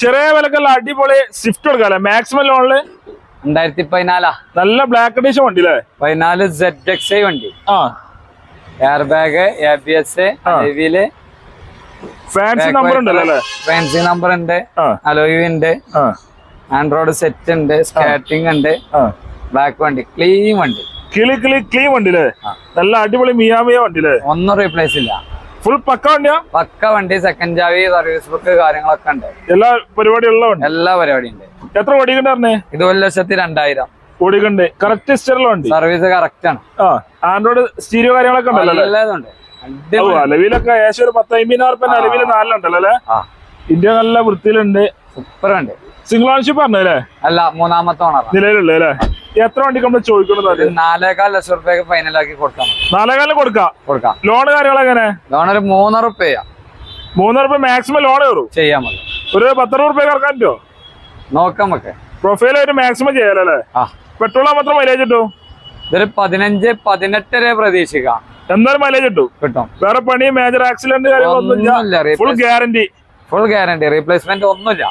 ചെറിയ വിലക്കുള്ള അടിപൊളി Swift കൊടുക്കാല്ലേ maximum ലോണില് 2014 നല്ല ബ്ലാക്ക് എഡിഷൻ വണ്ടി അല്ലേ? 14 ZXi വണ്ടി. ആ air bag, ABS, wheel, fancy number ഉണ്ടല്ലോ അല്ലേ? ഫാൻസി നമ്പർ ഉണ്ട്, അലോയ് ഉണ്ട്, ആൻഡ്രോയിഡ് സെറ്റ് ഉണ്ട്, സ്കാറ്റിംഗ് ഉണ്ട്. ബ്ലാക്ക് വണ്ടി, ക്ലീൻ വണ്ടി, ക്ലീൻ വണ്ടി അല്ലേ? നല്ല അടിപൊളി മിയാമിയ വണ്ടി അല്ലേ? ഒന്നും റീപ്ലേസ് ഇല്ല. ഫുൾ പക്ക വണ്ടിയാ? പക്ക വണ്ടി, സെക്കൻഡ് ചാവി, സർവീസ് ബുക്ക് കാര്യങ്ങളൊക്കെ ഉണ്ട്. എല്ലാ പരിപാടിയുള്ള വണ്ടി? എല്ലാ പരിപാടിയും ഉണ്ട്. എത്ര ഓടിക്കണ്ടേ? ഇത് 1,02,000 ഓടിക്കണ്ടേ. കറക്റ്റ് സ്റ്റീറിലുള്ള വണ്ടി, സർവീസ് കറക്റ്റ് ആണ്. ആൻഡ്രോയിഡ് സ്റ്റീരിയോ കാര്യങ്ങളൊക്കെ ഉണ്ടല്ലോ? എല്ലാതുണ്ട്. അലവിലൊക്കെ ഏകദേശം ഒരു 10,000 അലവില് 4 അല്ലേ? ഇന്ത്യ നല്ല വൃത്തിയിലുണ്ട്, സൂപ്പർ ഉണ്ട്. സിംഗിൾ ഓണർഷിപ്പ് പറഞ്ഞല്ലേ? അല്ല, മൂന്നാമത്തെ ഓണർ നിലവിലുള്ള അല്ലേ? എത്ര വണ്ടിക്ക് നമ്മൾ ചോദിക്കുന്നത്? 4,4 ലക്ഷം റുപ്യക്ക് ഫൈനലാക്കി കൊടുക്കാം. 4,4 കൊടുക്കാം. ലോണ് കാര്യങ്ങൾ എങ്ങനെ? ലോൺ ഒരു 3 റുപ്യ. 3 റുപ്യ മാക്സിമം ലോൺ കയറും? ചെയ്യാൻ മതി. ഒരു 10 റുപ്യ ഇറക്കാൻ പറ്റുമോ? നോക്കാം നമുക്ക്. പ്രൊഫൈൽ ഒരു മാക്സിമം ചെയ്യാലോ അല്ലേ? പെട്രോൾ മാത്രം മൈലേജ് കിട്ടും? ഇതൊരു 15-18 വരെ പ്രതീക്ഷിക്കാം. എന്തായാലും മൈലേജ് കിട്ടും. വേറെ പണി, മേജർ ആക്സിഡന്റ് കാര്യങ്ങളൊന്നും ഇല്ല. Full guarantee. റീപ്ലേസ്മെന്റ് ഒന്നുമില്ല.